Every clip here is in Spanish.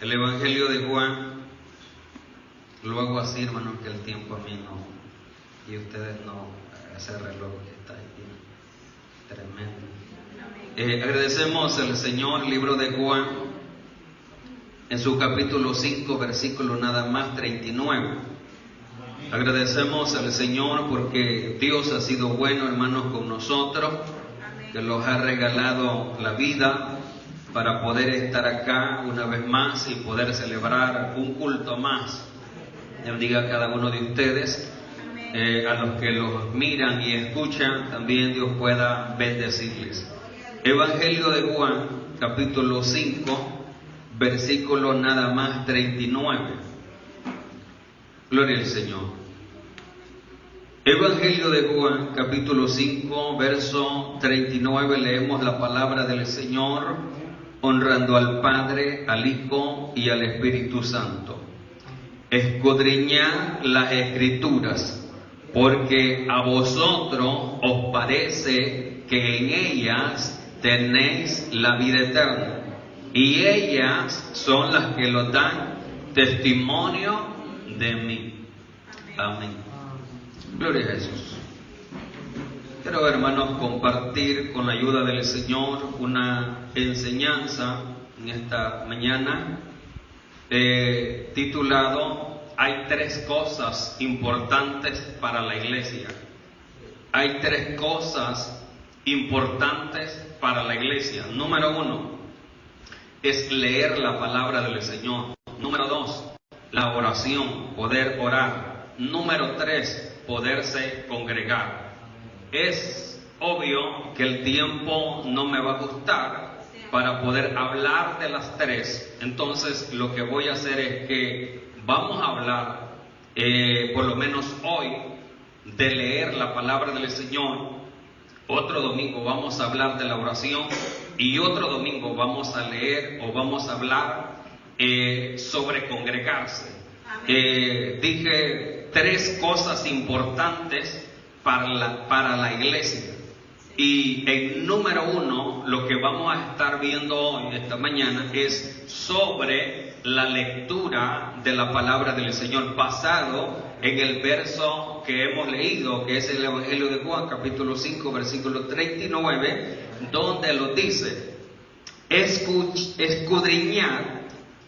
El Evangelio de Juan, lo hago así, hermano, que el tiempo a mí no, y ustedes no, ese reloj que está ahí, tremendo. Agradecemos al Señor, libro de Juan, en su capítulo 5, versículo nada más 39. Agradecemos al Señor porque Dios ha sido bueno, hermanos, con nosotros, que nos ha regalado la vida para poder estar acá una vez más y poder celebrar un culto más. Dios bendiga a cada uno de ustedes, a los que los miran y escuchan, también Dios pueda bendecirles. Evangelio de Juan, capítulo 5, versículo nada más 39. Gloria al Señor. Evangelio de Juan, capítulo 5, verso 39, leemos la palabra del Señor, honrando al Padre, al Hijo y al Espíritu Santo. Escudriñad las Escrituras, porque a vosotros os parece que en ellas tenéis la vida eterna, y ellas son las que lo dan testimonio de mí. Amén. Gloria a Jesús. Quiero, hermanos, compartir con la ayuda del Señor una enseñanza en esta mañana titulado Hay tres cosas importantes para la iglesia. Hay tres cosas importantes para la iglesia. Número 1 es leer la palabra del Señor. Número 2, la oración, poder orar. Número 3, poderse congregar. Es obvio que el tiempo no me va a gustar para poder hablar de las tres. Entonces lo que voy a hacer es que vamos a hablar, por lo menos hoy, de leer la palabra del Señor. Otro domingo vamos a hablar de la oración y otro domingo vamos a leer o vamos a hablar sobre congregarse. Dije tres cosas importantes para la iglesia. Y en número 1, lo que vamos a estar viendo hoy, esta mañana, es sobre la lectura de la palabra del Señor, basado en el verso que hemos leído, que es el Evangelio de Juan, capítulo 5, versículo 39, donde lo dice: escudriñad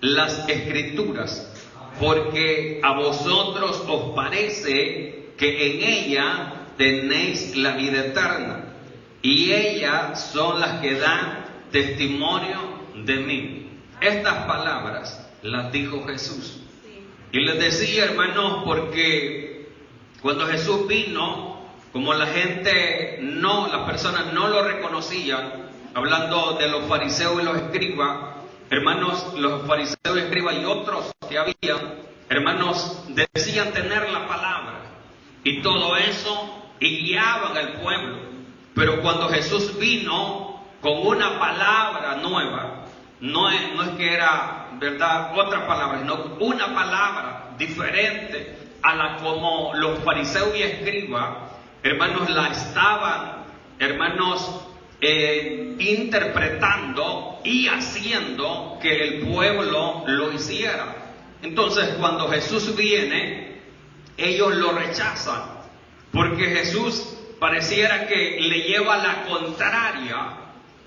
las Escrituras, porque a vosotros os parece que en ella tenéis la vida eterna, y ellas son las que dan testimonio de mí. Estas palabras las dijo Jesús. Y les decía, hermanos, porque cuando Jesús vino, como las personas no lo reconocían, hablando de los fariseos y los escribas, hermanos, los fariseos y escribas y otros que habían, hermanos, decían tener la palabra y todo eso, y guiaban al pueblo. Pero cuando Jesús vino con una palabra nueva, no es que era, ¿verdad?, otra palabra, sino una palabra diferente a la como los fariseos y escribas, hermanos, la estaban, hermanos, interpretando y haciendo que el pueblo lo hiciera. Entonces, cuando Jesús viene, ellos lo rechazan, porque Jesús pareciera que le lleva la contraria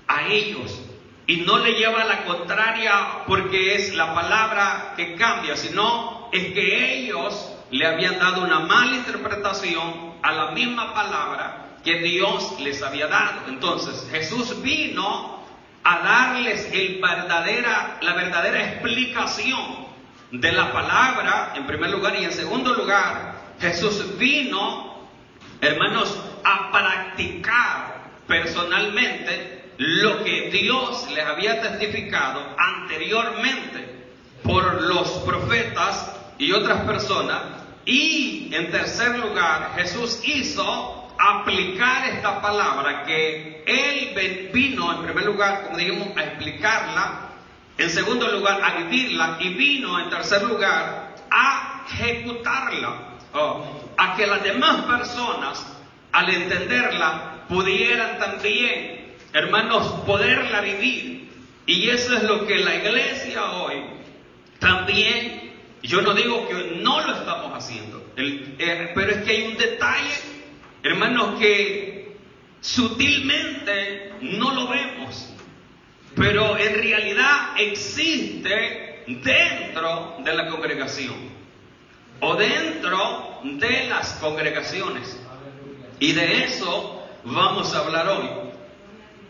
a ellos. Y no le lleva la contraria porque es la palabra que cambia, sino es que ellos le habían dado una mala interpretación a la misma palabra que Dios les había dado. Entonces Jesús vino a darles la verdadera explicación de la palabra, en primer lugar, y en segundo lugar, Jesús vino, hermanos, a practicar personalmente lo que Dios les había testificado anteriormente por los profetas y otras personas. Y en tercer lugar, Jesús hizo aplicar esta palabra, que Él vino en primer lugar, como dijimos, a explicarla, en segundo lugar a vivirla, y vino en tercer lugar a ejecutarla, a que las demás personas, al entenderla, pudieran también, hermanos, poderla vivir. Y eso es lo que la iglesia hoy bien. Yo no digo que no lo estamos haciendo, pero es que hay un detalle, hermanos, que sutilmente no lo vemos, pero en realidad existe dentro de la congregación o dentro de las congregaciones. Y de eso vamos a hablar hoy.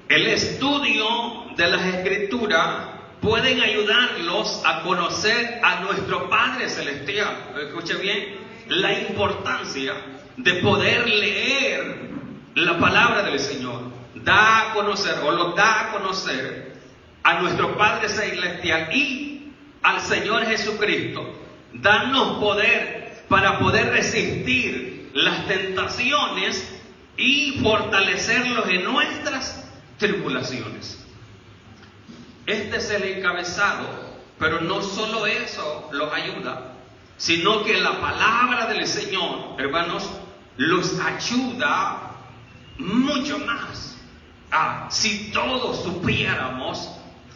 El estudio de las Escrituras pueden ayudarlos a conocer a nuestro Padre Celestial. Escuche bien, la importancia de poder leer la palabra del Señor. Da a conocer, o lo da a conocer a nuestro Padre Celestial y al Señor Jesucristo. Danos poder para poder resistir las tentaciones y fortalecerlos en nuestras tribulaciones. Este es el encabezado, pero no solo eso los ayuda, sino que la palabra del Señor, hermanos, los ayuda mucho más. Si todos supiéramos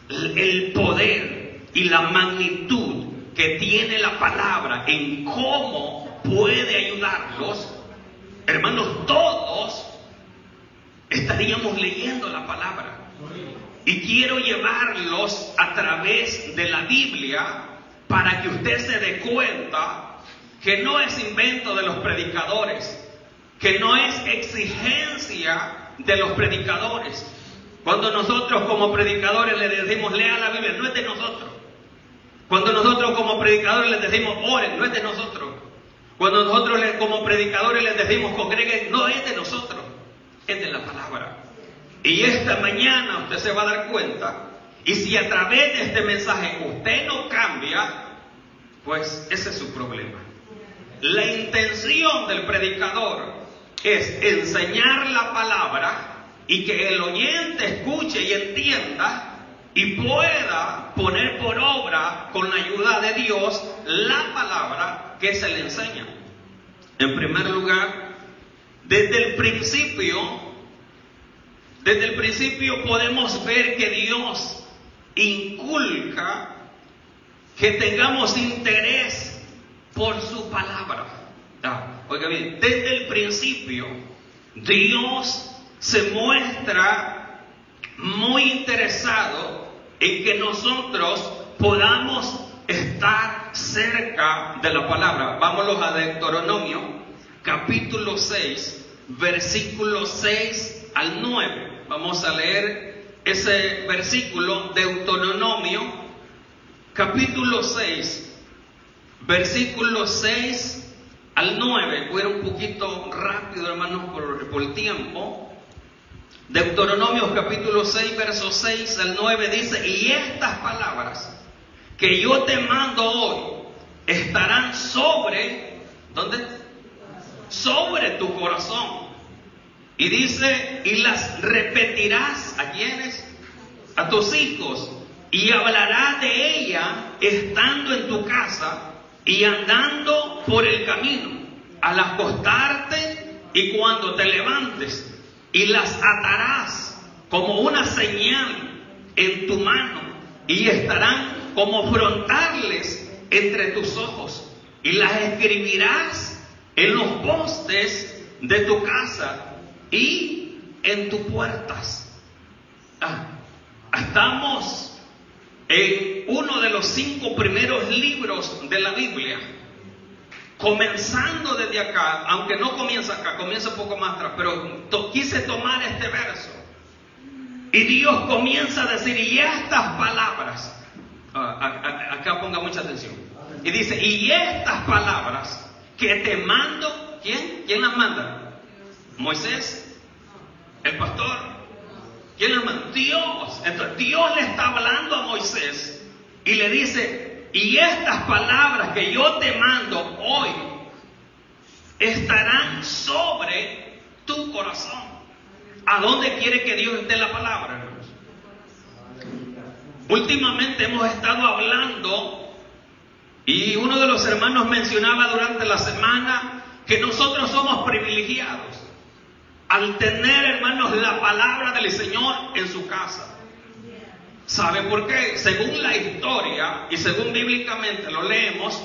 el poder y la magnitud que tiene la palabra en cómo puede ayudarlos, hermanos, todos estaríamos leyendo la palabra. Y quiero llevarlos a través de la Biblia para que usted se dé cuenta que no es invento de los predicadores, que no es exigencia de los predicadores. Cuando nosotros como predicadores le decimos lea la Biblia, no es de nosotros. Cuando nosotros como predicadores les decimos oren, no es de nosotros. Cuando nosotros como predicadores les decimos congreguen, no es de nosotros, es de la palabra. Y esta mañana usted se va a dar cuenta, y si a través de este mensaje usted no cambia, pues ese es su problema. La intención del predicador es enseñar la palabra y que el oyente escuche y entienda y pueda poner por obra, con la ayuda de Dios, la palabra que se le enseña. En primer lugar, desde el principio podemos ver que Dios inculca que tengamos interés por su palabra. Oiga bien, desde el principio Dios se muestra muy interesado en que nosotros podamos estar cerca de la palabra. Vámonos a Deuteronomio, capítulo 6, versículos 6 al 9. Vamos a leer ese versículo, Deuteronomio, capítulo 6, versículos 6 al 9. Voy a ir un poquito rápido, hermanos, por el tiempo. Deuteronomio, capítulo 6, versos 6 al 9 dice: y estas palabras que yo te mando hoy estarán sobre, ¿dónde? Sobre tu corazón. Y dice, y las repetirás, ¿a quiénes? A tus hijos, y hablarás de ella estando en tu casa y andando por el camino, al acostarte y cuando te levantes, y las atarás como una señal en tu mano, y estarán como frontales entre tus ojos, y las escribirás en los postes de tu casa y en tus puertas. Estamos en uno de los 5 primeros libros de la Biblia, comenzando desde acá, aunque no comienza acá, comienza un poco más atrás, pero quise tomar este verso y Dios comienza a decir, y estas palabras, acá ponga mucha atención, y dice, y estas palabras que te mando, ¿quién las manda? Moisés, el pastor. ¿Quién las manda? Dios. Entonces Dios le está hablando a Moisés y le dice, y estas palabras que yo te mando hoy estarán sobre tu corazón. ¿A dónde quiere que Dios esté la palabra, hermanos? Últimamente hemos estado hablando, y uno de los hermanos mencionaba durante la semana que nosotros somos privilegiados al tener, hermanos, la palabra del Señor en su casa. ¿Sabe por qué? Según la historia y según bíblicamente lo leemos,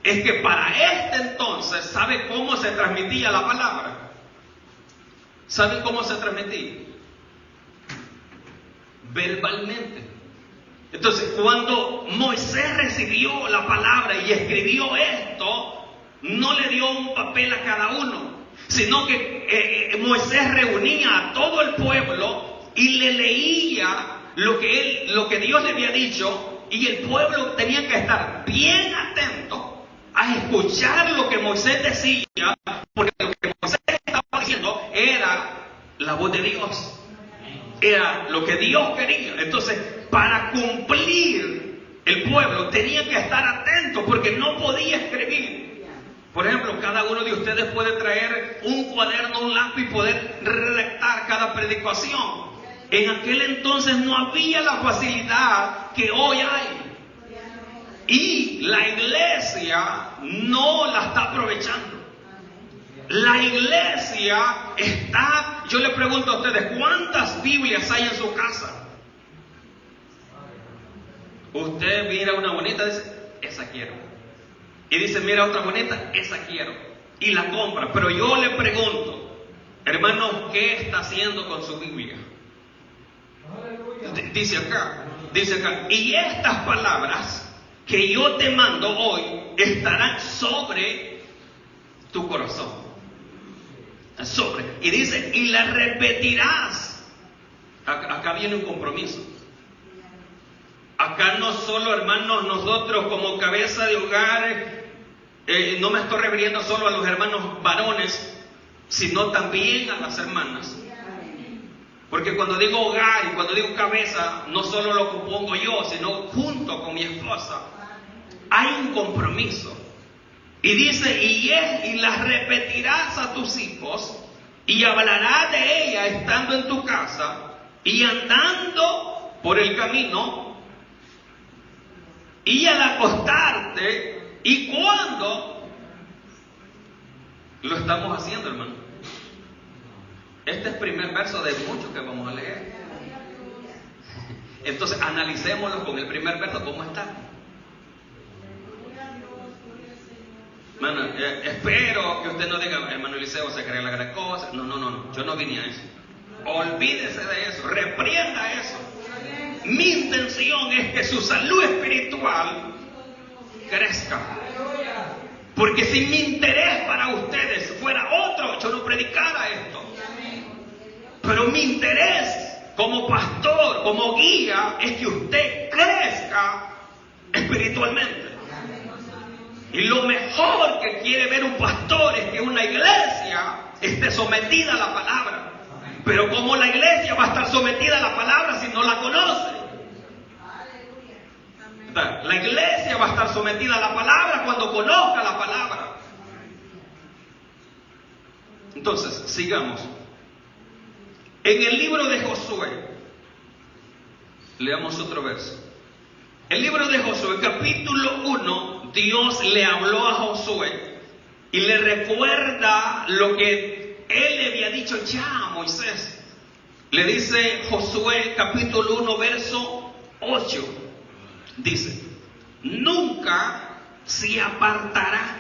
es que para este entonces, ¿sabe cómo se transmitía la palabra? ¿Saben cómo se transmitía? Verbalmente. Entonces, cuando Moisés recibió la palabra y escribió esto, no le dio un papel a cada uno, sino que Moisés reunía a todo el pueblo y le leía lo que Dios le había dicho, y el pueblo tenía que estar bien atento a escuchar lo que Moisés decía, porque lo que Moisés estaba diciendo era la voz de Dios. Era lo que Dios quería. Entonces, para cumplir, el pueblo tenía que estar atento porque no podía escribir. Por ejemplo, cada uno de ustedes puede traer un cuaderno, un lápiz y poder redactar cada predicación. En aquel entonces no había la facilidad que hoy hay. Y la iglesia no la está aprovechando. La iglesia está, yo le pregunto a ustedes, ¿cuántas Biblias hay en su casa? Usted mira una bonita y dice, esa quiero. Y dice, mira otra bonita, esa quiero. Y la compra. Pero yo le pregunto, hermano, ¿qué está haciendo con su Biblia? Dice acá, y estas palabras que yo te mando hoy estarán sobre tu corazón. Sobre. Y dice, y las repetirás. Acá viene un compromiso. Acá no solo, hermanos, nosotros como cabeza de hogar, no me estoy refiriendo solo a los hermanos varones, sino también a las hermanas. Porque cuando digo hogar y cuando digo cabeza, no solo lo compongo yo, sino junto con mi esposa. Hay un compromiso. Y dice, y las repetirás a tus hijos, y hablarás de ella estando en tu casa, y andando por el camino, y al acostarte, y cuando lo estamos haciendo, hermano. Este es el primer verso de muchos que vamos a leer. Entonces, analicémoslo con el primer verso, ¿cómo está? Hermano, espero que usted no diga, hermano Eliseo se cree la gran cosa. No, yo no vine a eso. Olvídese de eso, reprienda eso. Mi intención es que su salud espiritual crezca. Porque si mi interés para ustedes fuera otro, yo no predicara esto. Pero mi interés como pastor, como guía, es que usted crezca espiritualmente. Y lo mejor que quiere ver un pastor es que una iglesia esté sometida a la palabra. Pero ¿cómo la iglesia va a estar sometida a la palabra si no la conoce? La iglesia va a estar sometida a la palabra cuando conozca la palabra. Entonces, sigamos. En el libro de Josué, leamos otro verso. El libro de Josué, capítulo 1, Dios le habló a Josué y le recuerda lo que él le había dicho ya a Moisés. Le dice Josué, capítulo 1, verso 8. Dice, nunca se apartará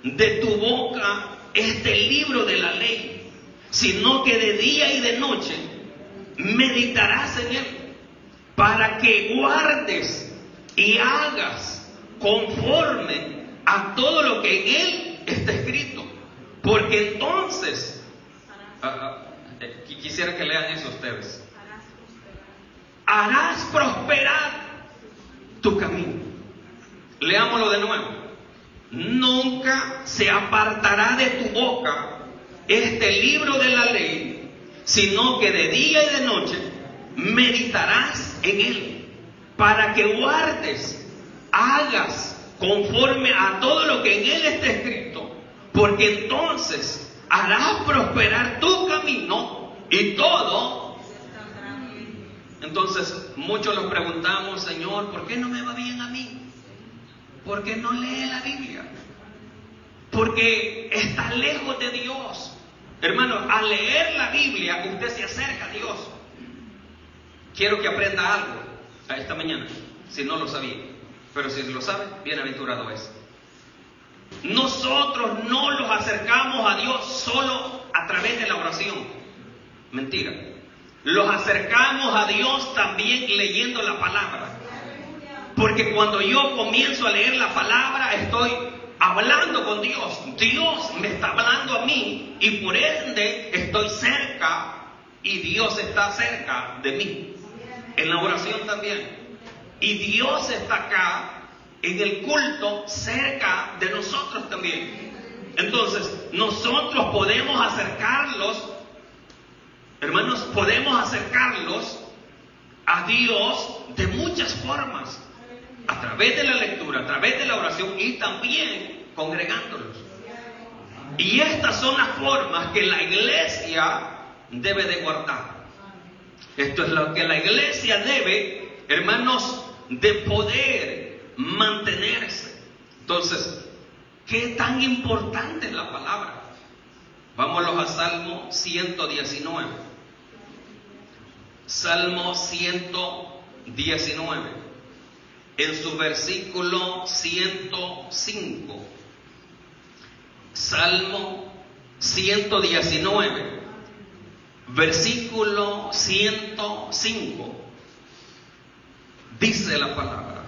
de tu boca este libro de la ley, sino que de día y de noche meditarás en él, para que guardes y hagas conforme a todo lo que en él está escrito. Porque entonces, quisiera que lean eso ustedes. Harás prosperar tu camino. Leámoslo de nuevo. Nunca se apartará de tu boca este libro de la ley, sino que de día y de noche meditarás en él, para que guardes, hagas conforme a todo lo que en él está escrito, porque entonces harás prosperar tu camino y todo. Entonces muchos nos preguntamos, Señor, ¿por qué no me va bien a mí? ¿Por qué no lee la Biblia? Porque está lejos de Dios. Hermano, al leer la Biblia usted se acerca a Dios. Quiero que aprenda algo. a esta mañana, si no lo sabía. Pero si lo sabe, bienaventurado es. Nosotros no los acercamos a Dios solo a través de la oración. Mentira. Los acercamos a Dios también leyendo la palabra. Porque cuando yo comienzo a leer la palabra, estoy hablando con Dios. Dios me está hablando a mí y por ende estoy cerca y Dios está cerca de mí. En la oración también. Y Dios está acá en el culto cerca de nosotros también. Entonces, nosotros podemos acercarlos, hermanos, podemos acercarlos a Dios de muchas formas. A través de la lectura, a través de la oración y también congregándolos. Y estas son las formas que la iglesia debe de guardar. Esto es lo que la iglesia debe, hermanos, de poder mantenerse. Entonces, ¿qué tan importante es la palabra? Vámonos a Salmo 119. Salmo 119. En su versículo 105. Salmo 119. Versículo 105. Dice la palabra: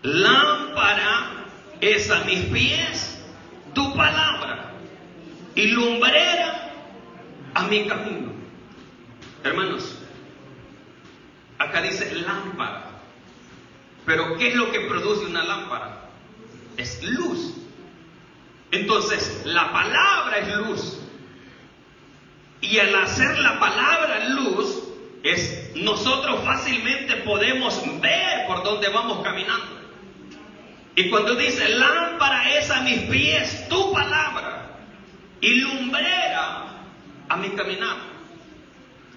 lámpara es a mis pies tu palabra y lumbrera a mi camino. Hermanos, acá dice lámpara. Pero ¿qué es lo que produce una lámpara? Es luz. Entonces, la palabra es luz. Y al hacer la palabra luz, nosotros fácilmente podemos ver por dónde vamos caminando. Y cuando dice lámpara es a mis pies tu palabra y lumbrera a mi caminar,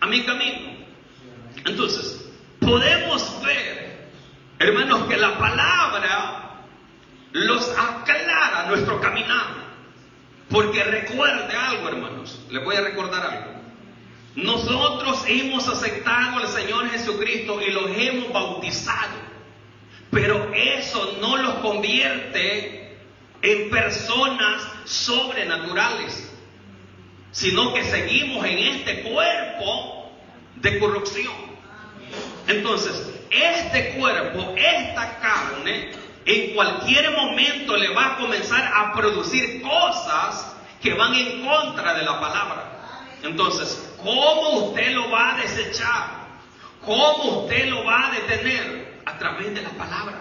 a mi camino. Entonces, podemos ver, hermanos, que la palabra los aclara nuestro caminar. Porque recuerde algo, hermanos, les voy a recordar algo. Nosotros hemos aceptado al Señor Jesucristo y los hemos bautizado, pero eso no los convierte en personas sobrenaturales, sino que seguimos en este cuerpo de corrupción. Entonces, este cuerpo, esta carne, en cualquier momento le va a comenzar a producir cosas que van en contra de la palabra. Entonces, ¿cómo usted lo va a desechar? ¿Cómo usted lo va a detener? A través de la palabra.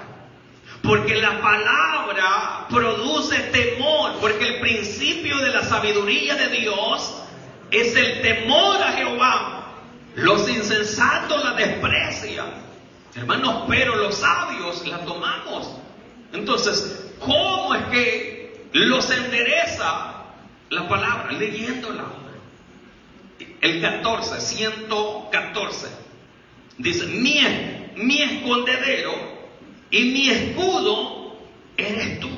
Porque la palabra produce temor, porque el principio de la sabiduría de Dios es el temor a Jehová. Los insensatos la desprecian, hermanos, pero los sabios la tomamos. Entonces, ¿cómo es que los endereza la palabra? Leyéndola. El 114 dice: mi escondedero y mi escudo eres tú,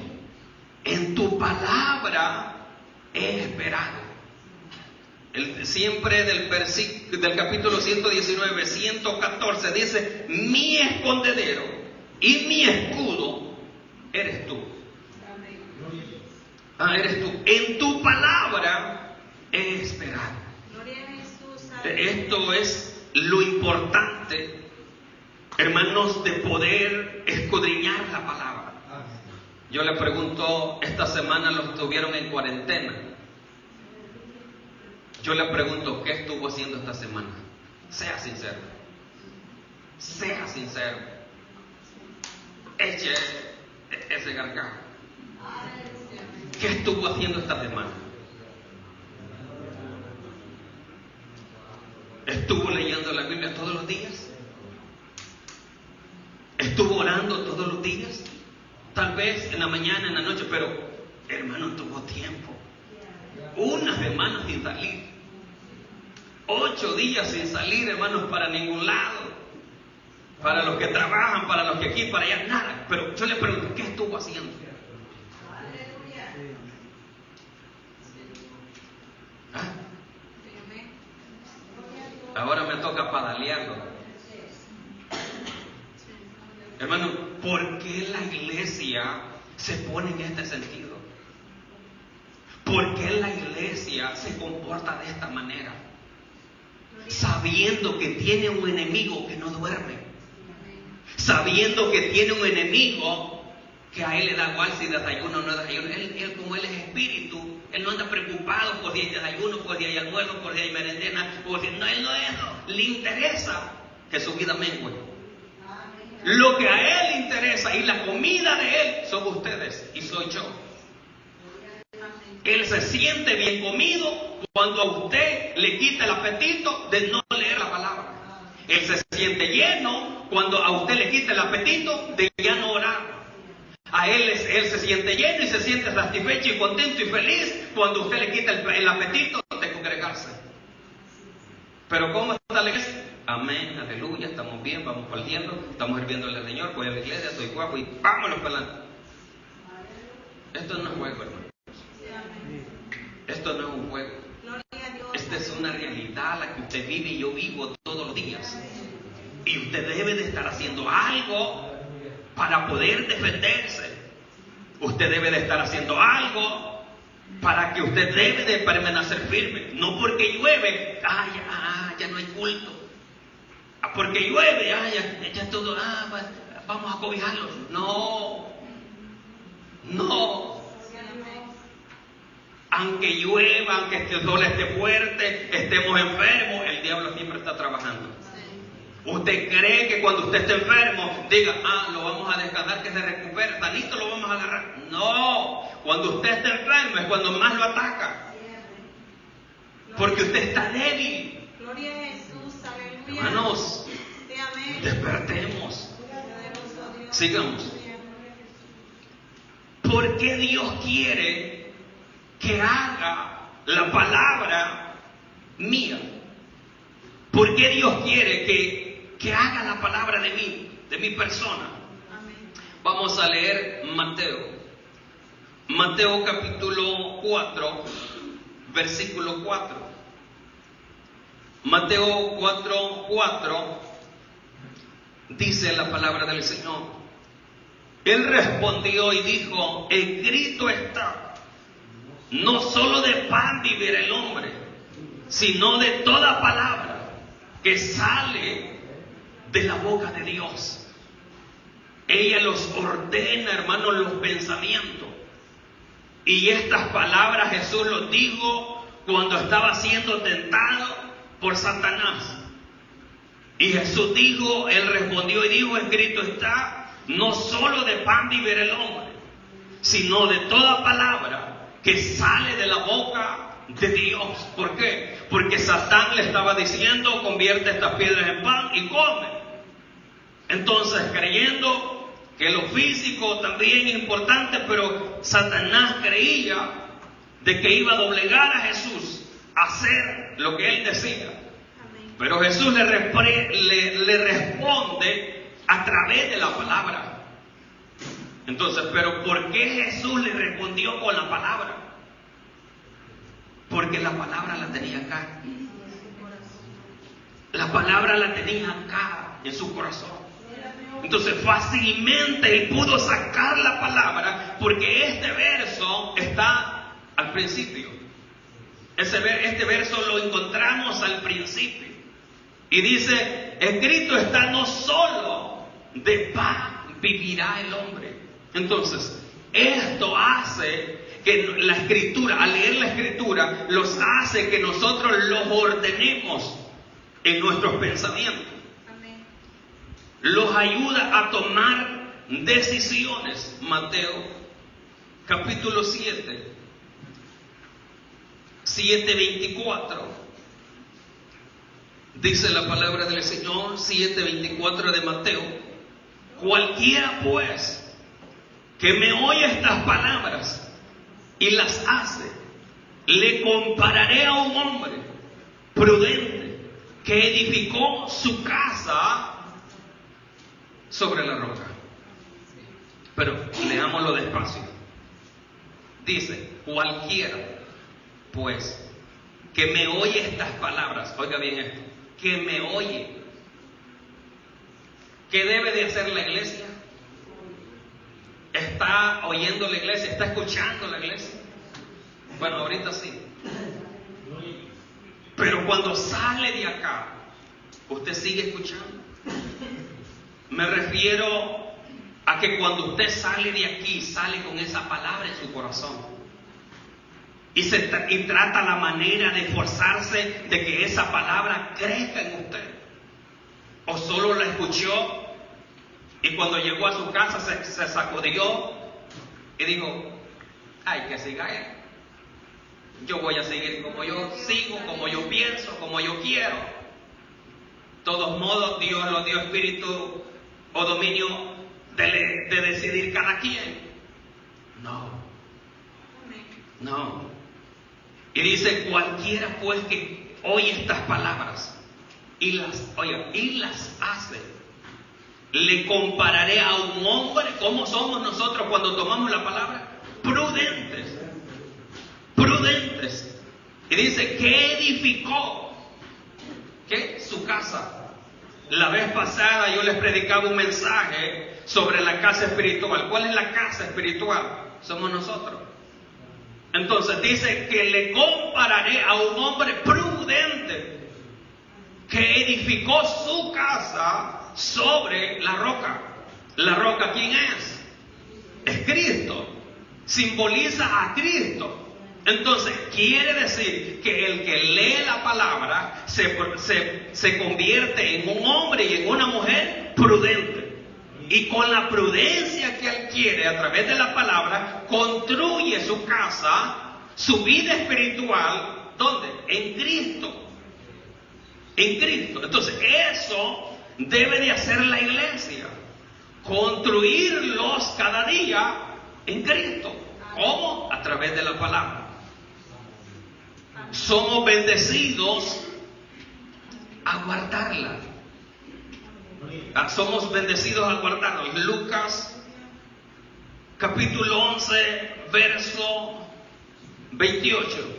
en tu palabra he esperado. Siempre del capítulo 119, 114 dice: mi escondedero y mi escudo eres tú. Eres tú. En tu palabra he esperado. Esto es lo importante, hermanos, de poder escudriñar la palabra. Yo le pregunto, esta semana los estuvieron en cuarentena. Yo le pregunto, ¿qué estuvo haciendo esta semana? Sea sincero. Sea sincero. Eche ese gargajo. ¿Qué estuvo haciendo esta semana? ¿Estuvo leyendo la Biblia todos los días? ¿Estuvo orando todos los días? Tal vez en la mañana, en la noche, pero hermano, tuvo tiempo. Una semana sin salir. 8 días sin salir, hermanos, para ningún lado. Para los que trabajan, para los que aquí, para allá, nada. Pero yo le pregunto, ¿qué estuvo haciendo? ¿Ah? Ahora me toca padalearlo. Hermano, ¿por qué la iglesia se pone en este sentido? ¿Por qué la iglesia se comporta de esta manera? Sabiendo que tiene un enemigo que no duerme. Sabiendo que tiene un enemigo que a él le da igual si desayuno o no desayuno. Él como él es espíritu, él no anda preocupado por si hay desayuno, por si hay almuerzo, por si hay merendena, por si no, él no eso. Le interesa que su vida mengue. Lo que a él le interesa y la comida de él son ustedes y soy yo. Él se siente bien comido cuando a usted le quita el apetito de no leer la palabra. Él se siente lleno cuando a usted le quita el apetito de ya no orar. A él se siente lleno y se siente satisfecho y contento y feliz cuando usted le quita el apetito de congregarse. Pero ¿cómo está la iglesia? Amén, aleluya, estamos bien, vamos partiendo, estamos sirviéndole al Señor, voy a la iglesia, soy guapo y vámonos para adelante. Esto no es juego, hermano. Esto no es un juego. Esta es una realidad la que usted vive y yo vivo todos los días. Y usted debe de estar haciendo algo para poder defenderse. Usted debe de estar haciendo algo para que usted debe de permanecer firme. No porque llueve, ya no hay culto. Porque llueve, ya todo, vamos a cobijarlos. No. Aunque llueva, aunque el sol esté fuerte, estemos enfermos, el diablo siempre está trabajando. ¿Usted cree que cuando usted esté enfermo, diga, lo vamos a descansar, que se recupere, sanito lo vamos a agarrar? No, cuando usted esté enfermo es cuando más lo ataca. Porque usted está débil. Gloria a Jesús, aleluya. Hermanos, despertemos. Sigamos. ¿Por qué Dios quiere que haga la palabra mía? ¿Por qué Dios quiere que haga la palabra de mi persona? Vamos a leer Mateo capítulo 4, versículo 4. Mateo 4:4 dice la palabra del Señor. Él respondió y dijo, escrito está, no solo de pan vivirá el hombre, sino de toda palabra que sale de la boca de Dios. Ella los ordena, hermanos, los pensamientos. Y estas palabras Jesús los dijo cuando estaba siendo tentado por Satanás. Y Jesús dijo, él respondió y dijo, escrito está, no solo de pan vivirá el hombre, sino de toda palabra que sale de la boca de Dios. ¿Por qué? Porque Satán le estaba diciendo, convierte estas piedras en pan y come. Entonces, creyendo que lo físico también es importante, pero Satanás creía de que iba a doblegar a Jesús a hacer lo que él decía. Pero Jesús le responde a través de la palabra. Entonces, ¿pero por qué Jesús le respondió con la palabra? Porque la palabra la tenía acá. La palabra la tenía acá, en su corazón. Entonces fácilmente él pudo sacar la palabra, porque este verso está al principio. Este verso lo encontramos al principio. Y dice, escrito está, no solo de pan vivirá el hombre. Entonces, esto hace que la escritura, al leer la escritura, los hace que nosotros los ordenemos en nuestros pensamientos. Amén. Los ayuda a tomar decisiones. Mateo capítulo 7:24. Dice la palabra del Señor, 7:24 de Mateo. Cualquiera pues que me oye estas palabras y las hace, le compararé a un hombre prudente que edificó su casa sobre la roca. Pero leámoslo despacio. Dice, cualquiera pues que me oye estas palabras, oiga bien esto, que me oye. ¿Qué debe de hacer la iglesia? está oyendo la iglesia, está escuchando la iglesia. Bueno, ahorita sí. Pero cuando sale de acá, usted sigue escuchando. Me refiero a que cuando usted sale de aquí, sale con esa palabra en su corazón. Y trata la manera de esforzarse de que esa palabra crezca en usted. O solo la escuchó y cuando llegó a su casa se sacudió y dijo, ay, que siga él. Yo voy a seguir como yo sigo, como yo pienso, como yo quiero. De todos modos, Dios nos dio espíritu o dominio de decidir cada quien. No. Y dice, cualquiera pues que oye estas palabras y las hace, le compararé a un hombre. ¿Cómo somos nosotros cuando tomamos la palabra? Prudentes. Y dice, ¿qué edificó? ¿Qué? Su casa. La vez pasada yo les predicaba un mensaje sobre la casa espiritual. ¿Cuál es la casa espiritual? Somos nosotros. Entonces dice que le compararé a un hombre prudente que edificó su casa sobre la roca. ¿La roca quién es? Es Cristo. Simboliza a Cristo. Entonces quiere decir que el que lee la palabra se convierte en un hombre y en una mujer prudente. Y con la prudencia que adquiere a través de la palabra, construye su casa, su vida espiritual, ¿dónde? En Cristo. En Cristo. Entonces eso debe de hacer la iglesia. Construirlos cada día en Cristo. ¿Cómo? A través de la palabra. Somos bendecidos a guardarla. Somos bendecidos a guardarla. Lucas capítulo 11 verso 28.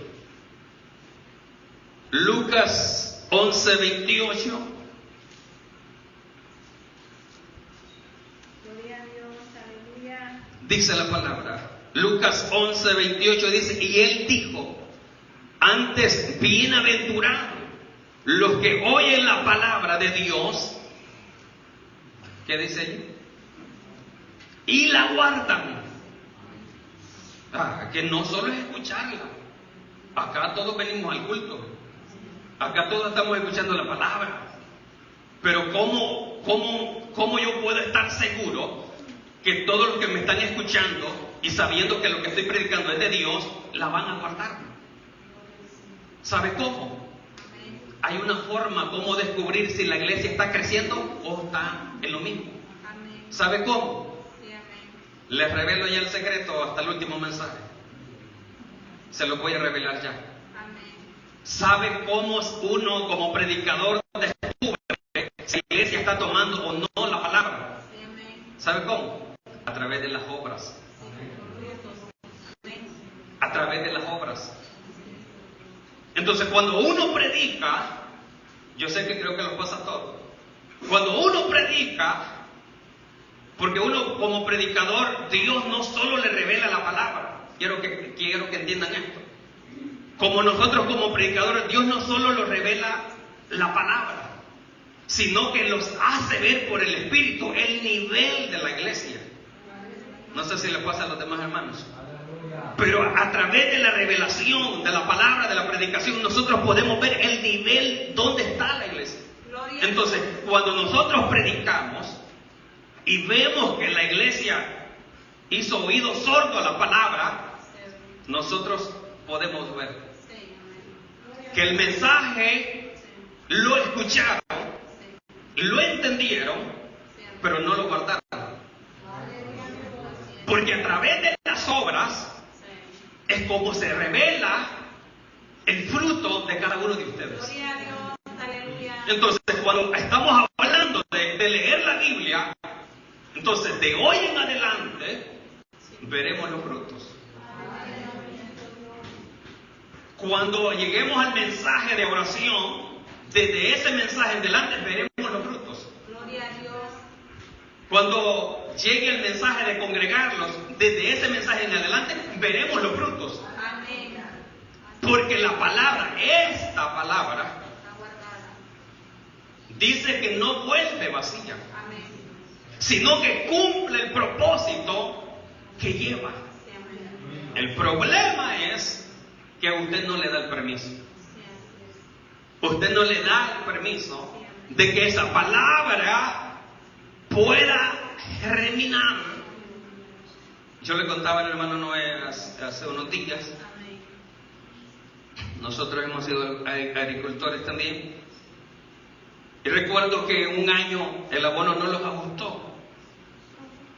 Lucas 11, 28. Gloria a Dios, aleluya. Dice la palabra. Lucas 11, 28 dice, y él dijo, antes bienaventurados los que oyen la palabra de Dios. ¿Qué dice ahí? Y la guardan. Que no solo es escucharla. Acá todos venimos al culto. Acá todos estamos escuchando la palabra. Pero ¿cómo yo puedo estar seguro que todos los que me están escuchando y sabiendo que lo que estoy predicando es de Dios, la van a guardar? ¿Sabe cómo? Hay una forma cómo descubrir si la iglesia está creciendo o está en lo mismo. ¿Sabe cómo? Les revelo ya el secreto hasta el último mensaje. Se lo voy a revelar ya. ¿Sabe cómo uno como predicador descubre si la iglesia está tomando o no la palabra? ¿Sabe cómo? A través de las obras. A través de las obras. Entonces cuando uno predica, yo sé que creo que lo pasa a todos. Cuando uno predica, porque uno como predicador, Dios no solo le revela la palabra. Quiero que entiendan esto. Como nosotros como predicadores, Dios no solo nos revela la palabra, sino que los hace ver por el Espíritu el nivel de la iglesia. No sé si le pasa a los demás hermanos. Pero a través de la revelación de la palabra, de la predicación, nosotros podemos ver el nivel donde está la iglesia. Entonces, cuando nosotros predicamos y vemos que la iglesia hizo oído sordo a la palabra, nosotros podemos ver que el mensaje lo escucharon, lo entendieron, pero no lo guardaron. Porque a través de las obras es como se revela el fruto de cada uno de ustedes. Entonces, cuando estamos hablando de leer la Biblia, entonces de hoy en adelante veremos los frutos. Cuando lleguemos al mensaje de oración, desde ese mensaje en adelante veremos los frutos. Cuando llegue el mensaje de congregarlos, desde ese mensaje en adelante veremos los frutos. Amén. Porque la palabra, esta palabra, dice que no vuelve vacía, Amén. sino que cumple el propósito que lleva. Sí, amén. El problema es que a usted no le da el permiso. Sí, así Usted no le da el permiso de que esa palabra pueda germinar. Yo le contaba al hermano Noé hace unos días. es. Amén. Nosotros hemos sido agricultores también. Y recuerdo que un año el abono no los ajustó.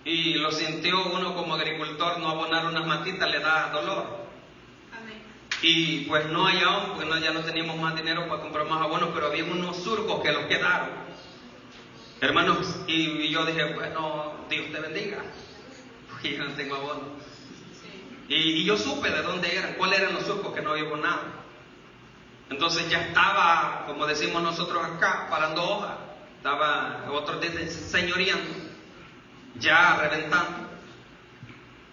Y lo sintió uno como agricultor, no abonar unas matitas le da dolor. Amén. Y pues no hay aún, porque ya no teníamos más dinero para comprar más abonos, pero había unos surcos que los quedaron. Hermanos, y yo dije, bueno, Dios te bendiga, porque yo no tengo abono. Sí. Y yo supe de dónde eran, cuáles eran los surcos que no había abonado. Entonces ya estaba, como decimos nosotros acá, parando hoja. Estaba, otros dicen señoreando, ya reventando.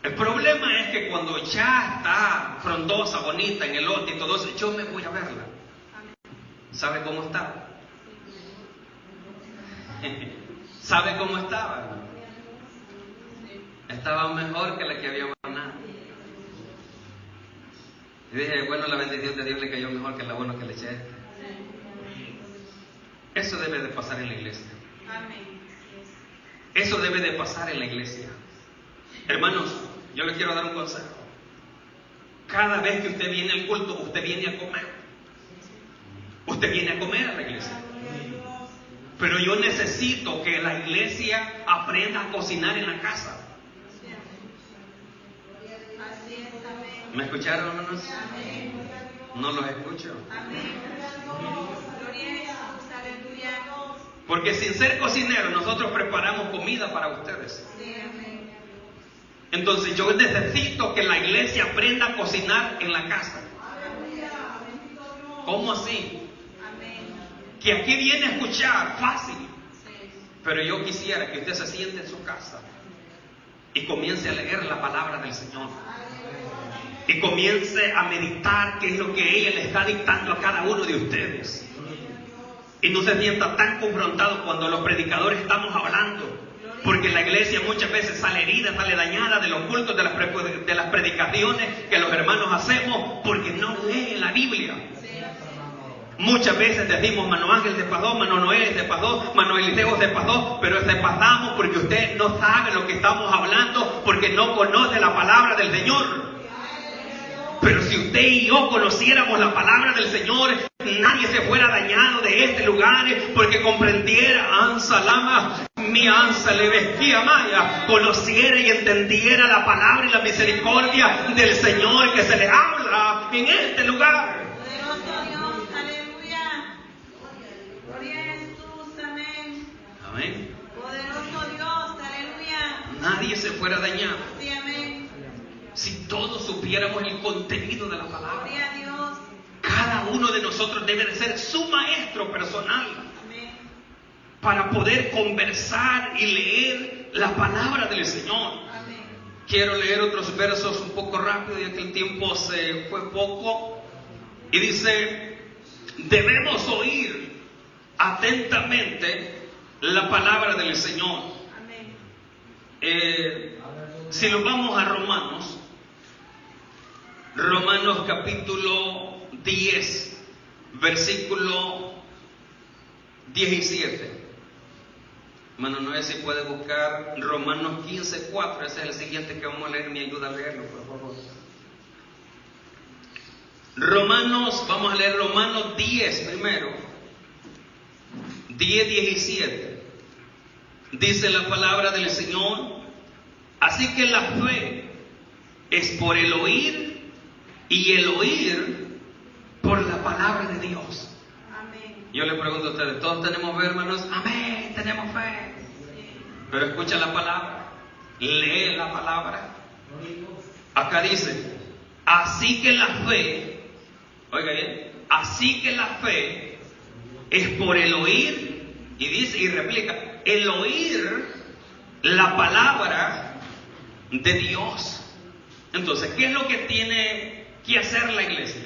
El problema es que cuando ya está frondosa, bonita en el lote y todo eso, yo me voy a verla. ¿Sabe cómo estaba? ¿Sabe cómo estaba? Estaba mejor que la que había abonado. Y dije, bueno, la bendición de Dios le cayó mejor que el abono que le eché. Eso debe de pasar en la iglesia. Amén. Eso debe de pasar en la iglesia. Hermanos, yo les quiero dar un consejo. Cada vez que usted viene al culto, usted viene a comer. Usted viene a comer a la iglesia. Pero yo necesito que la iglesia aprenda a cocinar en la casa. Así es, amén. ¿Me escucharon, hermanos? Amén. No los escucho. Amén. Gloria a Jesús, aleluya. Porque sin ser cocineros, nosotros preparamos comida para ustedes. Sí, amén. Entonces yo necesito que la iglesia aprenda a cocinar en la casa. ¿Cómo así? Amén. Que aquí viene a escuchar fácil. Sí. Pero yo quisiera que usted se siente en su casa y comience a leer la palabra del Señor. Y comience a meditar qué es lo que ella le está dictando a cada uno de ustedes. Y no se sienta tan confrontado cuando los predicadores estamos hablando. Porque la iglesia muchas veces sale herida, sale dañada de los cultos, de las predicaciones que los hermanos hacemos, porque no leen la Biblia. Muchas veces decimos, mano Ángel se pasó, mano Noel se pasó, mano Eliseo se pasó, pero se pasamos porque usted no sabe lo que estamos hablando, porque no conoce la palabra del Señor. Pero si usted y yo conociéramos la palabra del Señor, nadie se fuera dañado de este lugar, porque comprendiera, ansalama, mi ansa le vestía maya, conociera y entendiera la palabra y la misericordia del Señor que se le habla en este lugar. Poderoso Dios, aleluya. Gloria a Jesús, amén. Amén. Poderoso Dios, aleluya. Nadie se fuera dañado Sí, amén. si todos supiéramos el contenido de la palabra. Gloria a Dios. Cada uno de nosotros debe de ser su maestro personal Amén. para poder conversar y leer la palabra del Señor. Amén. Quiero leer otros versos un poco rápido, ya que el tiempo se fue poco. Y dice, debemos oír atentamente la palabra del Señor. Amén. Si lo vamos a Romanos capítulo 10, versículo 17. Hermano Noé, si puede buscar Romanos 15:4, ese es el siguiente que vamos a leer, me ayuda a leerlo, por favor. Vamos a leer Romanos 10 primero. 10:17. Dice la palabra del Señor, así que la fe es por el oír y el oír por la palabra de Dios. Amén. Yo le pregunto a ustedes, ¿todos tenemos fe, hermanos? Amén, tenemos fe. Pero escucha la palabra, lee la palabra. Acá dice, así que la fe, oiga bien, así que la fe es por el oír, y dice y replica, el oír la palabra de Dios. Entonces, ¿qué es lo que tiene que hacer la iglesia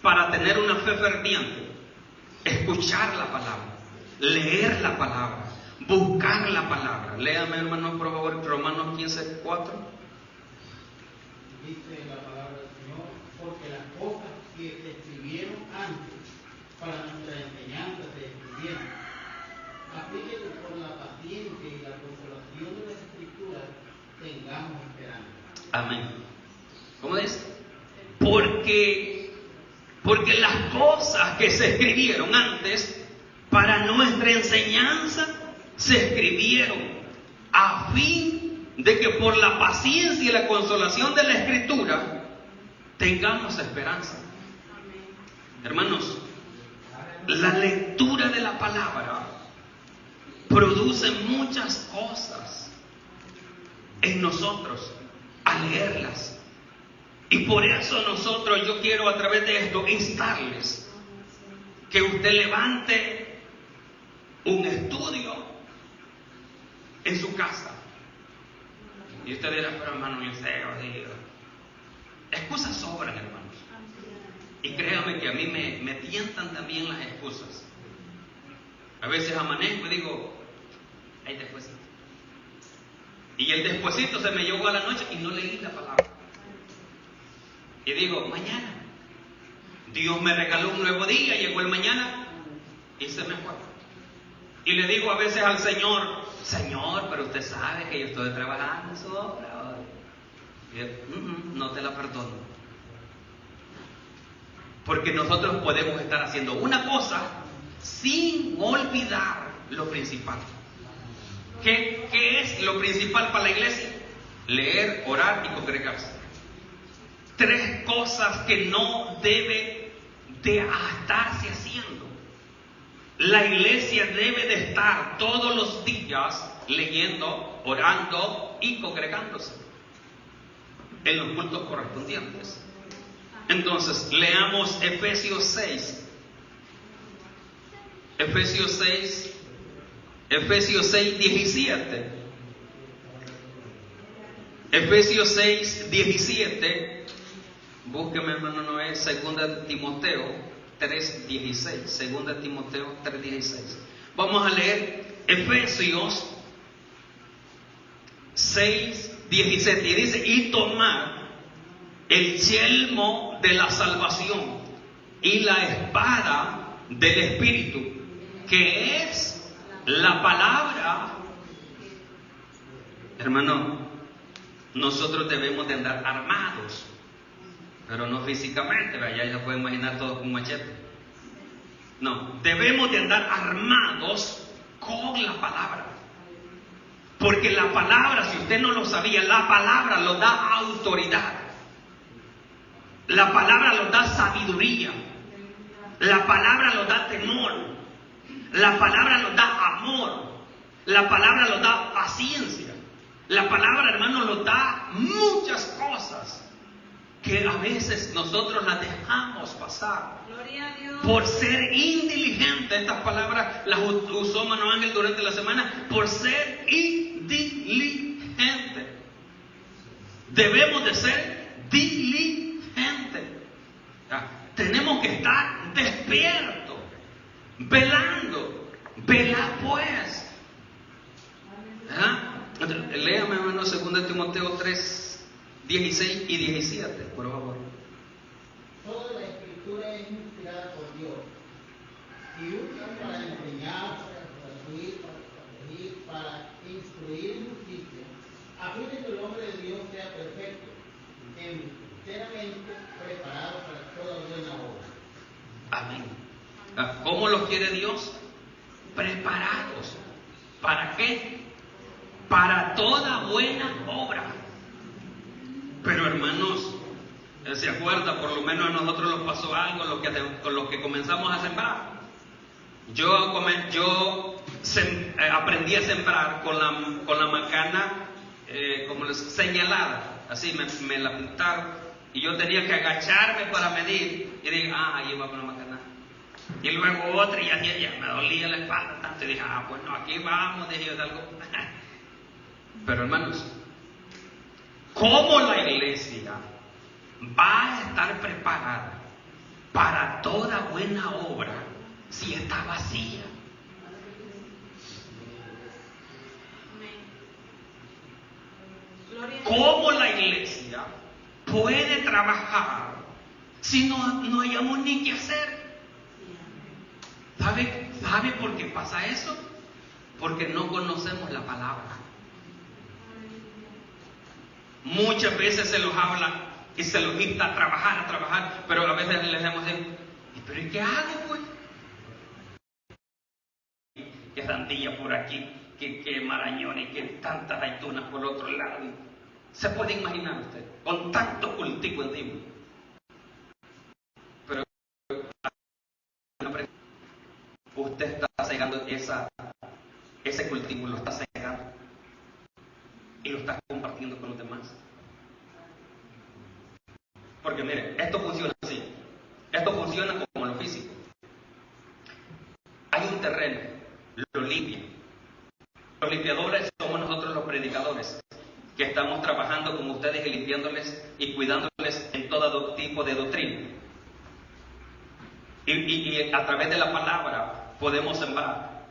para tener una fe ferviente? Escuchar la palabra, leer la palabra, buscar la palabra. Léame, hermanos, por favor, Romanos 15:4. Dice la palabra del Señor: porque las cosas que se escribieron antes para nuestra enseñanza se escribieron, a fin de que por la paciencia y la consolación de las Escrituras tengamos esperanza. Amén. ¿Cómo dice? Porque las cosas que se escribieron antes para nuestra enseñanza se escribieron a fin de que por la paciencia y la consolación de la Escritura tengamos esperanza. Hermanos, la lectura de la palabra produce muchas cosas en nosotros al leerlas. Y por eso yo quiero a través de esto instarles que usted levante un estudio en su casa. Y usted dirá, pero hermano Liceo, excusas sobran, hermanos. Y créame que a mí me tientan también las excusas. A veces amanezco y digo, hay despuesito. Y el despuesito se me llegó a la noche y no leí la palabra. Y digo, mañana. Dios me regaló un nuevo día, llegó el mañana y se me fue. Y le digo a veces al Señor, Señor, pero usted sabe que yo estoy trabajando en su obra hoy. Y él, no te la perdono. Porque nosotros podemos estar haciendo una cosa sin olvidar lo principal. ¿Qué es lo principal para la iglesia? Leer, orar y congregarse. 3 cosas que no debe de estarse haciendo. La iglesia debe de estar todos los días leyendo, orando y congregándose en los cultos correspondientes. Entonces, leamos Efesios 6. Efesios 6:17. Efesios 6:17. Búsqueme, hermano Noé, 2 Timoteo 3:16. 2 Timoteo 3:16. Vamos a leer Efesios 6:17. Y dice, y tomad el yelmo de la salvación y la espada del Espíritu, que es la palabra. Hermano, nosotros debemos de andar armados, pero no físicamente, ya se puede imaginar todo con un machete. No, debemos de andar armados con la palabra. Porque la palabra, si usted no lo sabía, la palabra lo da autoridad. La palabra lo da sabiduría. La palabra lo da temor. La palabra lo da amor. La palabra lo da paciencia. La palabra, hermano, lo da muchas cosas que a veces nosotros las dejamos pasar. Gloria a Dios. Por ser indiligente. Estas palabras las usó Mano Ángel durante la semana. Por ser indiligente. Debemos de ser diligentes. Tenemos que estar despiertos, velando. Velad pues. Léame, hermano, 2 Timoteo 3:16 y 17, por favor. Toda la Escritura es inspirada por Dios y útil para enseñar, para corregir, para instruir en justicia, a fin de que el hombre de Dios sea perfecto, enteramente preparado para toda buena obra. Amén. ¿Cómo los quiere Dios? Preparados. ¿Para qué? Para toda buena obra. Pero hermanos, ¿se acuerda? Por lo menos a nosotros nos pasó algo con lo que comenzamos a sembrar. Yo aprendí a sembrar con la macana como les señalada. Así me la pintaron. Y yo tenía que agacharme para medir. Y dije, ahí va con la macana. Y luego otra, y ya me dolía la espalda tanto. Y dije, bueno, aquí vamos, dije yo de algo. Pero hermanos, ¿Cómo la iglesia va a estar preparada para toda buena obra si está vacía? ¿Cómo la iglesia puede trabajar si no hayamos ni qué hacer? ¿Sabe por qué pasa eso? Porque no conocemos la palabra. Muchas veces se los habla y se los insta a trabajar, pero a veces les decimos, ¿pero y qué hago, pues? Que sandía por aquí, que marañones, que tantas aceitunas por otro lado. ¿Se puede imaginar usted? Con tanto cultivo encima. Pero usted está cegando ese cultivo, lo está cegando y lo está compartiendo con los demás. Porque mire, esto funciona así. Esto funciona como lo físico. Hay un terreno, lo limpian. Los limpiadores somos nosotros los predicadores, que estamos trabajando con ustedes y limpiándoles y cuidándoles en todo tipo de doctrina. Y a través de la palabra podemos sembrar.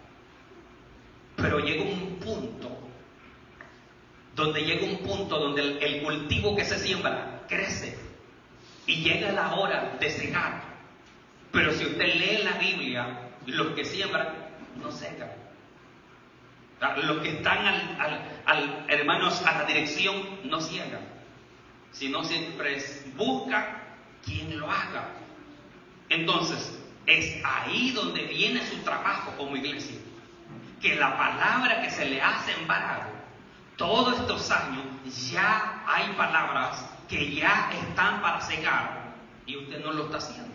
Pero llega un punto donde el cultivo que se siembra crece y llega la hora de cegar. Pero si usted lee la Biblia, los que siembran no secan. Los que están hermanos, a la dirección no ciegan, sino siempre busca quien lo haga. Entonces, es ahí donde viene su trabajo como iglesia. Que la palabra que se le ha sembrado todos estos años, ya hay palabras que ya están para cegar y usted no lo está haciendo.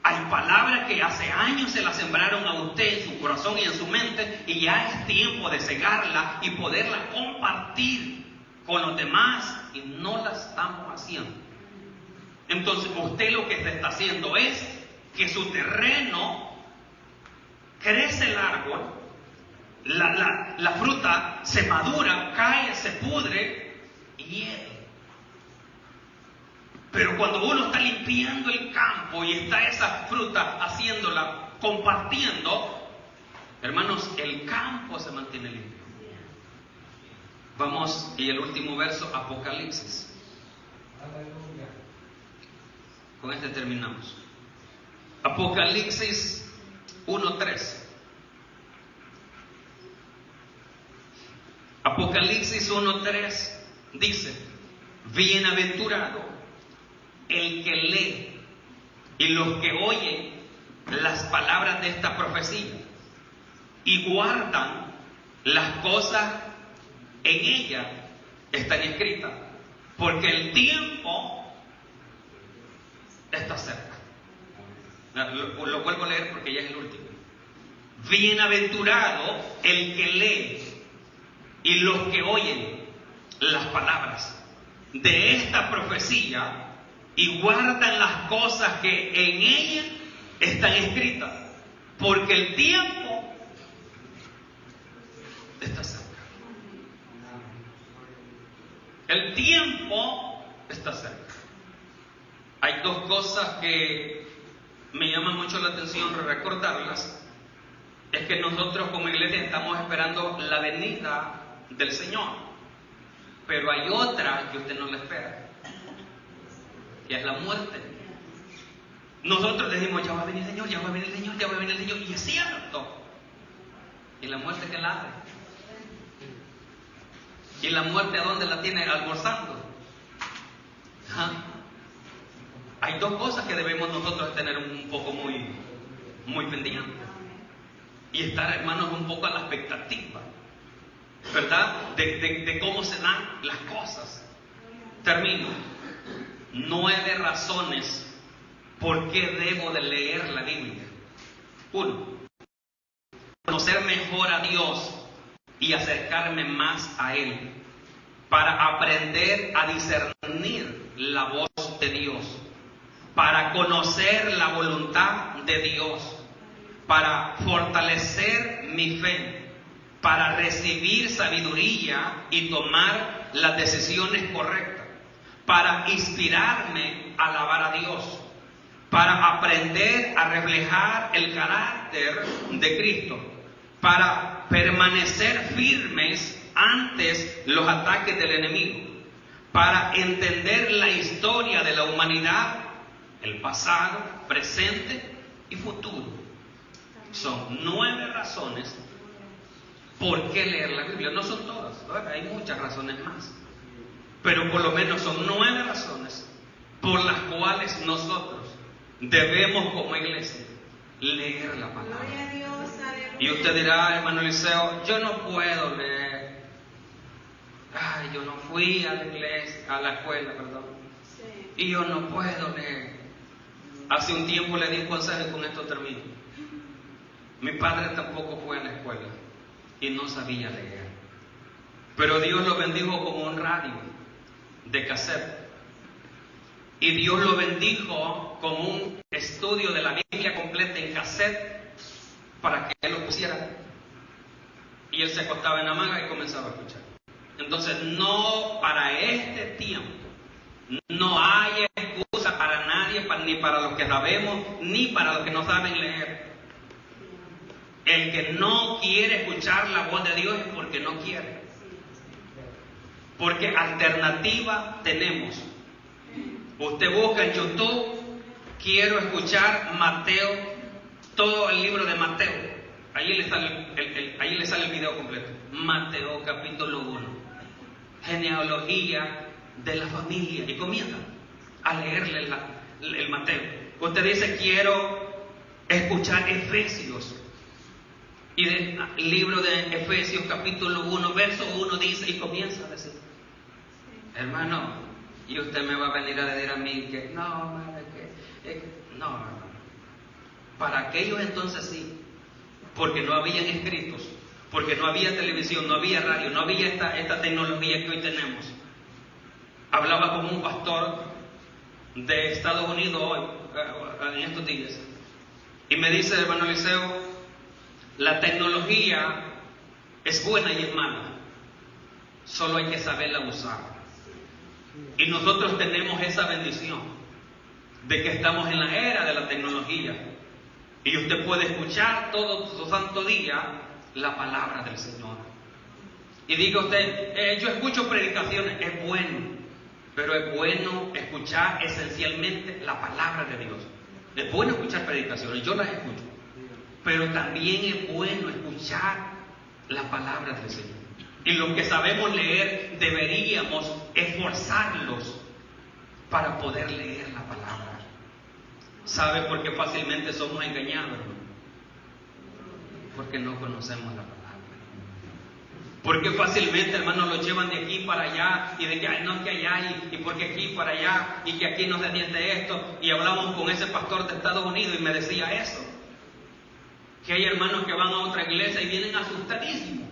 Hay palabras que hace años se las sembraron a usted en su corazón y en su mente, y ya es tiempo de cegarla y poderla compartir con los demás, y no la estamos haciendo. Entonces usted lo que está haciendo es que su terreno crece el árbol, la fruta se madura, cae, se pudre y hiede. Pero cuando uno está limpiando el campo y está esa fruta haciéndola, compartiendo, hermanos, el campo se mantiene limpio. Vamos, y el último verso, Apocalipsis. Con este terminamos. Apocalipsis 1:3. Apocalipsis 1:3 dice: bienaventurado el que lee y los que oyen las palabras de esta profecía y guardan las cosas en ella están escritas, porque el tiempo está cerca. Lo vuelvo a leer porque ya es el último. Bienaventurado el que lee y los que oyen las palabras de esta profecía y guardan las cosas que en ella están escritas, porque el tiempo está cerca. El tiempo está cerca. Hay dos cosas que me llaman mucho la atención recordarlas. Es que nosotros como iglesia estamos esperando la venida del Señor, pero hay otra que usted no le espera, que es la muerte. Nosotros decimos, ya va a venir el Señor, ya va a venir el Señor, ya va a venir el Señor, y es cierto. ¿Y la muerte qué la hace? ¿Y la muerte a dónde la tiene? Almorzando. ¿Ah? Hay dos cosas que debemos nosotros tener un poco muy pendientes, y estar, hermanos, un poco a la expectativa, ¿verdad? De cómo se dan las cosas. Termino. 9 razones por qué debo de leer la Biblia. 1. Conocer mejor a Dios y acercarme más a Él, para aprender a discernir la voz de Dios, para conocer la voluntad de Dios, para fortalecer mi fe, para recibir sabiduría y tomar las decisiones correctas, para inspirarme a alabar a Dios, para aprender a reflejar el carácter de Cristo, para permanecer firmes ante los ataques del enemigo, para entender la historia de la humanidad, el pasado, presente y futuro. Son 9 razones por qué leer la Biblia. No son todas, ¿verdad? Hay muchas razones más, pero por lo menos son 9 razones por las cuales nosotros debemos como iglesia leer la palabra. Gloria a Dios, aleluya. Y usted dirá, hermano Eliseo, yo no puedo leer. Ay, yo no fui a la iglesia, a la escuela, perdón. Sí. Y yo no puedo leer. Hace un tiempo le di un consejo y con esto termino. Mi padre tampoco fue a la escuela y no sabía leer. Pero Dios lo bendijo con un radio de cassette. Y Dios lo bendijo con un estudio de la Biblia completa en cassette para que él lo pusiera. Y él se acostaba en la hamaca y comenzaba a escuchar. Entonces, no, para este tiempo, no hay excusa para nadie, ni para los que sabemos, ni para los que no saben leer. El que no quiere escuchar la voz de Dios es porque no quiere. Porque alternativa tenemos. Usted busca en YouTube, quiero escuchar Mateo, todo el libro de Mateo. Ahí le sale el video completo. Mateo capítulo 1. Genealogía de la familia. Y comienza a leerle el Mateo. Usted dice, quiero escuchar Efesios. Y del libro de Efesios capítulo 1, verso 1 dice, y comienza a decir, hermano, y usted me va a venir a decir a mí que no, no. Para aquellos entonces sí, porque no habían escritos, porque no había televisión, no había radio, no había esta tecnología que hoy tenemos. Hablaba con un pastor de Estados Unidos hoy, en estos días, y me dice, hermano Eliseo, la tecnología es buena y es mala, solo hay que saberla usar. Y nosotros tenemos esa bendición de que estamos en la era de la tecnología. Y usted puede escuchar todo su santo día la palabra del Señor. Y diga usted, yo escucho predicaciones, es bueno, pero es bueno escuchar esencialmente la palabra de Dios. Es bueno escuchar predicaciones, yo las escucho, pero también es bueno escuchar la palabra del Señor. Y los que sabemos leer deberíamos esforzarlos para poder leer la palabra. ¿Sabe por qué fácilmente somos engañados? Porque no conocemos la palabra. Porque fácilmente, hermanos, lo llevan de aquí para allá y de que ay, no, que allá y porque aquí para allá y que aquí no se entiende esto. Y hablamos con ese pastor de Estados Unidos y me decía eso. Que hay hermanos que van a otra iglesia y vienen asustadísimos.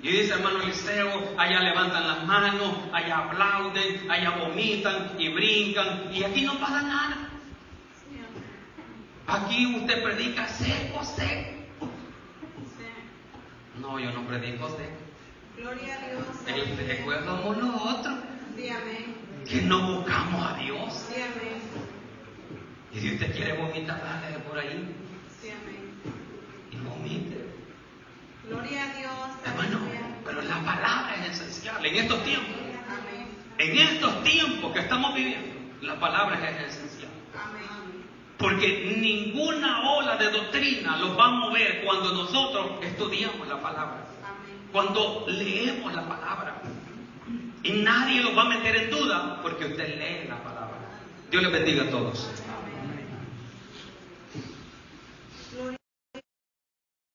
Y dice, hermano Eliseo, allá levantan las manos, allá aplauden, allá vomitan y brincan, y aquí no pasa nada. Aquí usted predica seco. No, yo no predico seco. Gloria a Dios. El seco es como nosotros, Sí, amén. que no buscamos a Dios. Sí, amén. Y si usted quiere vomitar, dale por ahí Sí, amén. y vomite. Gloria a Dios. Hermano, pero la palabra es esencial en estos tiempos. Amén. En estos tiempos que estamos viviendo, la palabra es esencial. Amén. Porque ninguna ola de doctrina los va a mover cuando nosotros estudiamos la palabra. Amén. Cuando leemos la palabra. Y nadie los va a meter en duda porque usted lee la palabra. Dios les bendiga a todos.